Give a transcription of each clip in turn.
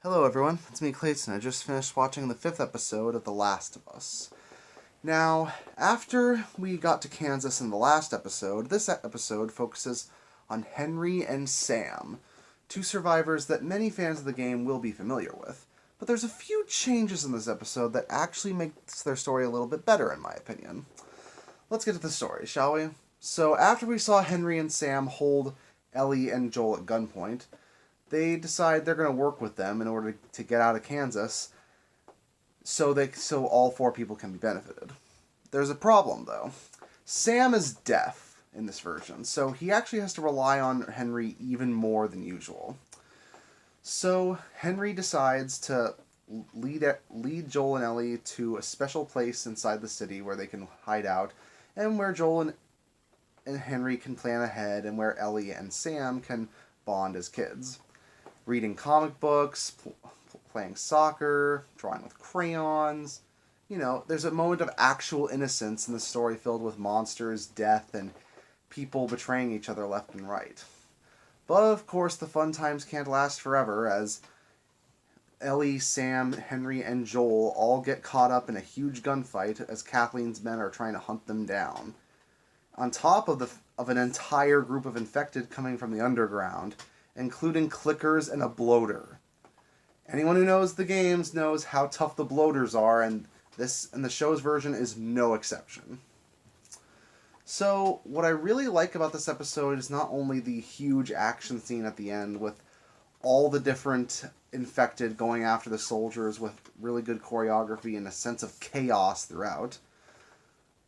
Hello everyone, it's me Clayton. I just finished watching the 5th episode of The Last of Us. Now, after we got to Kansas in the last episode, this episode focuses on Henry and Sam, two survivors that many fans of the game will be familiar with. But there's a few changes in this episode that actually makes their story a little bit better in my opinion. Let's get to the story, shall we? So after we saw Henry and Sam hold Ellie and Joel at gunpoint, they decide they're going to work with them in order to get out of Kansas so all four people can be benefited. There's a problem though. Sam is deaf in this version, so he actually has to rely on Henry even more than usual. So Henry decides to lead Joel and Ellie to a special place inside the city where they can hide out, and where Joel and Henry can plan ahead, and where Ellie and Sam can bond as kids. Reading comic books, playing soccer, drawing with crayons. You know, there's a moment of actual innocence in the story filled with monsters, death, and people betraying each other left and right. But of course, the fun times can't last forever, as Ellie, Sam, Henry, and Joel all get caught up in a huge gunfight as Kathleen's men are trying to hunt them down. On top of an entire group of infected coming from the underground, including clickers and a bloater. Anyone who knows the games knows how tough the bloaters are, and the show's version is no exception. So, what I really like about this episode is not only the huge action scene at the end with all the different infected going after the soldiers with really good choreography and a sense of chaos throughout.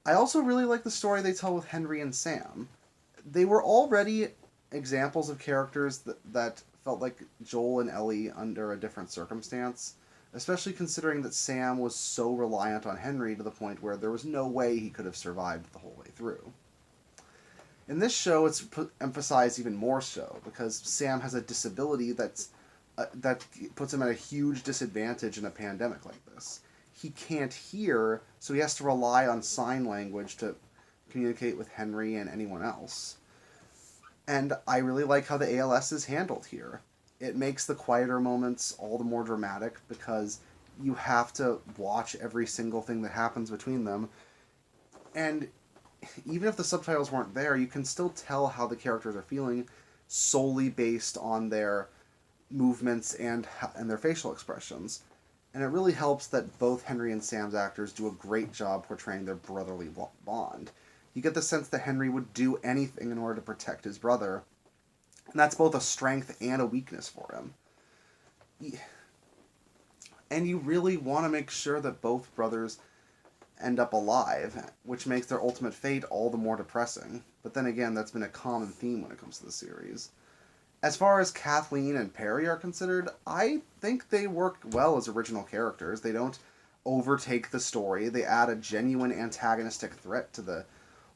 I also really like the story they tell with Henry and Sam. They were already examples of characters that felt like Joel and Ellie under a different circumstance, especially considering that Sam was so reliant on Henry to the point where there was no way he could have survived the whole way through. In this show, it's emphasized even more so because Sam has a disability that puts him at a huge disadvantage in a pandemic like this. He can't hear, so he has to rely on sign language to communicate with Henry and anyone else. And I really like how the ALS is handled here. It makes the quieter moments all the more dramatic because you have to watch every single thing that happens between them. And even if the subtitles weren't there, you can still tell how the characters are feeling solely based on their movements and their facial expressions. And it really helps that both Henry and Sam's actors do a great job portraying their brotherly bond. You get the sense that Henry would do anything in order to protect his brother. And that's both a strength and a weakness for him. And you really want to make sure that both brothers end up alive, which makes their ultimate fate all the more depressing. But then again, that's been a common theme when it comes to the series. As far as Kathleen and Perry are considered, I think they work well as original characters. They don't overtake the story. They add a genuine antagonistic threat to the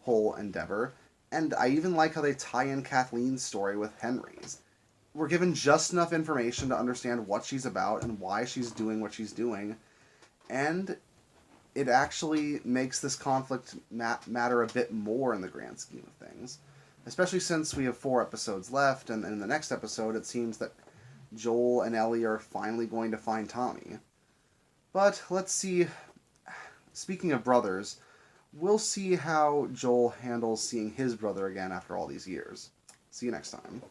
whole endeavor, and I even like how they tie in Kathleen's story with Henry's. We're given just enough information to understand what she's about and why she's doing what she's doing, and it actually makes this conflict matter a bit more in the grand scheme of things. Especially since we have 4 episodes left, and in the next episode it seems that Joel and Ellie are finally going to find Tommy. But let's see, speaking of brothers, we'll see how Joel handles seeing his brother again after all these years. See you next time.